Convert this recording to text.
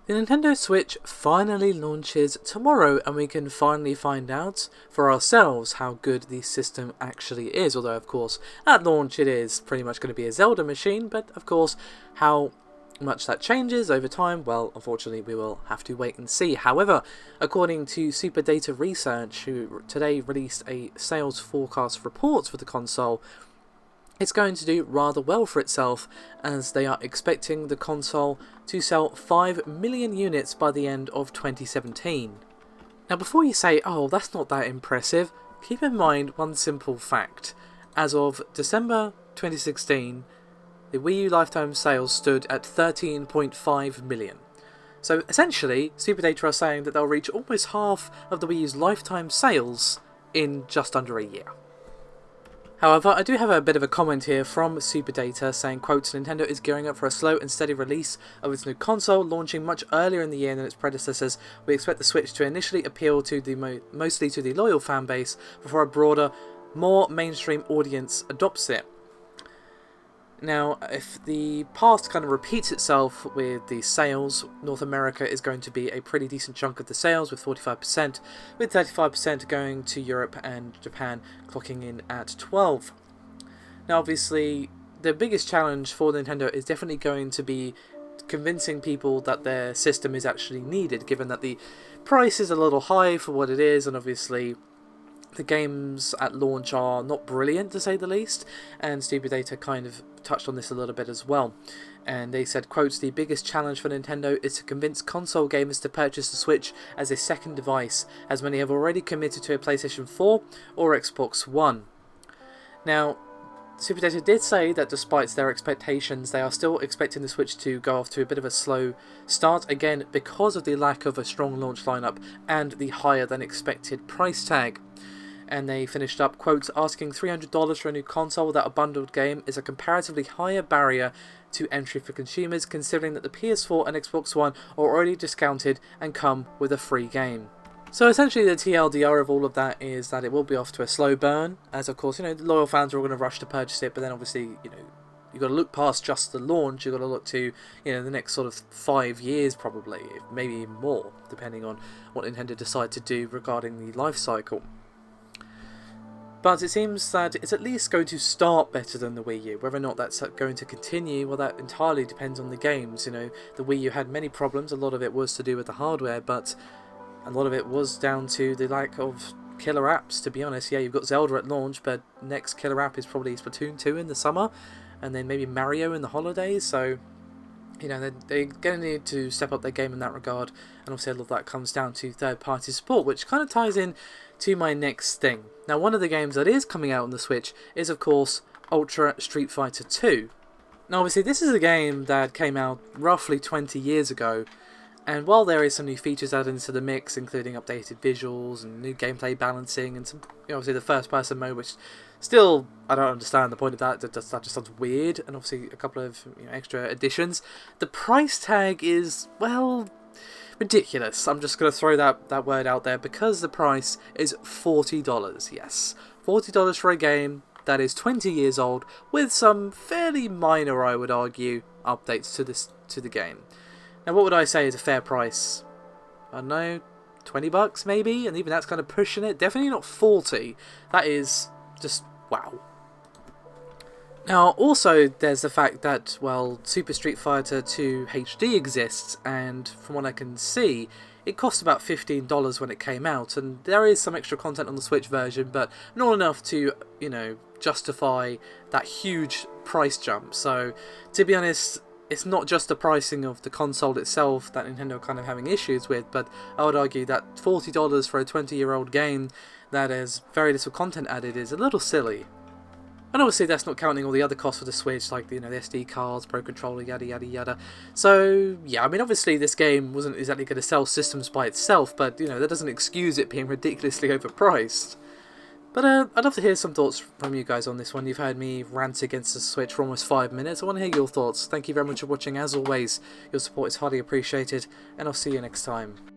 The Nintendo Switch finally launches tomorrow, and we can finally find out for ourselves how good the system actually is. Although, of course, at launch it is pretty much going to be a Zelda machine, but of course, how much that changes over time, well, unfortunately, we will have to wait and see. However, according to Superdata Research, who today released a sales forecast report for the console, it's going to do rather well for itself, as they are expecting the console to sell 5 million units by the end of 2017. Now, before you say, oh, that's not that impressive, keep in mind one simple fact. As of December 2016, the Wii U lifetime sales stood at 13.5 million. So essentially, Superdata are saying that they'll reach almost half of the Wii U's lifetime sales in just under a year. However, I do have a bit of a comment here from Superdata saying, quote, Nintendo is gearing up for a slow and steady release of its new console, launching much earlier in the year than its predecessors. We expect the Switch to initially appeal to the mostly to the loyal fan base before a broader, more mainstream audience adopts it. Now, if the past kind of repeats itself with the sales, North America is going to be a pretty decent chunk of the sales, with 45%, with 35% going to Europe and Japan, clocking in at 12%. Now, obviously, the biggest challenge for Nintendo is definitely going to be convincing people that their system is actually needed, given that the price is a little high for what it is, and obviously the games at launch are not brilliant, to say the least, and Superdata kind of touched on this a little bit as well. And they said, quotes, the biggest challenge for Nintendo is to convince console gamers to purchase the Switch as a second device, as many have already committed to a PlayStation 4 or Xbox One. Now, Superdata did say that despite their expectations, they are still expecting the Switch to go off to a bit of a slow start, again because of the lack of a strong launch lineup and the higher than expected price tag. And they finished up, quotes, asking $300 for a new console without a bundled game is a comparatively higher barrier to entry for consumers, considering that the PS4 and Xbox One are already discounted and come with a free game. So essentially the TLDR of all of that is that it will be off to a slow burn, as of course, the loyal fans are all going to rush to purchase it, but then obviously, you've got to look past just the launch, you've got to look to, the next sort of 5 years probably, maybe even more, depending on what Nintendo decide to do regarding the life cycle. But it seems that it's at least going to start better than the Wii U. Whether or not that's going to continue, well, that entirely depends on the games. The Wii U had many problems. A lot of it was to do with the hardware, but a lot of it was down to the lack of killer apps, to be honest. Yeah, you've got Zelda at launch, but next killer app is probably Splatoon 2 in the summer, and then maybe Mario in the holidays, so they're going to need to step up their game in that regard, and obviously a lot of that comes down to third-party support, which kind of ties in to my next thing. Now, one of the games that is coming out on the Switch is, of course, Ultra Street Fighter 2. Now, obviously, this is a game that came out roughly 20 years ago, and while there is some new features added into the mix, including updated visuals and new gameplay balancing, and some, obviously the first-person mode, which still, I don't understand the point of that. That just sounds weird, and obviously a couple of extra additions. The price tag is, well, ridiculous. I'm just going to throw that word out there, because the price is $40. Yes, $40 for a game that is 20 years old, with some fairly minor, I would argue, updates to the game. Now, what would I say is a fair price? I don't know, $20 maybe, and even that's kind of pushing it. Definitely not 40. That is just wow. Now, also, there's the fact that, well, Super Street Fighter 2 HD exists, and from what I can see, it cost about $15 when it came out, and there is some extra content on the Switch version, but not enough to, justify that huge price jump. So, to be honest, it's not just the pricing of the console itself that Nintendo are kind of having issues with, but I would argue that $40 for a 20-year-old game that has very little content added is a little silly. And obviously that's not counting all the other costs for the Switch, like the SD cards, Pro Controller, yada yada yada. So yeah, I mean, obviously this game wasn't exactly going to sell systems by itself, but that doesn't excuse it being ridiculously overpriced. But I'd love to hear some thoughts from you guys on this one. You've heard me rant against the Switch for almost 5 minutes. I want to hear your thoughts. Thank you very much for watching. As always, your support is highly appreciated, and I'll see you next time.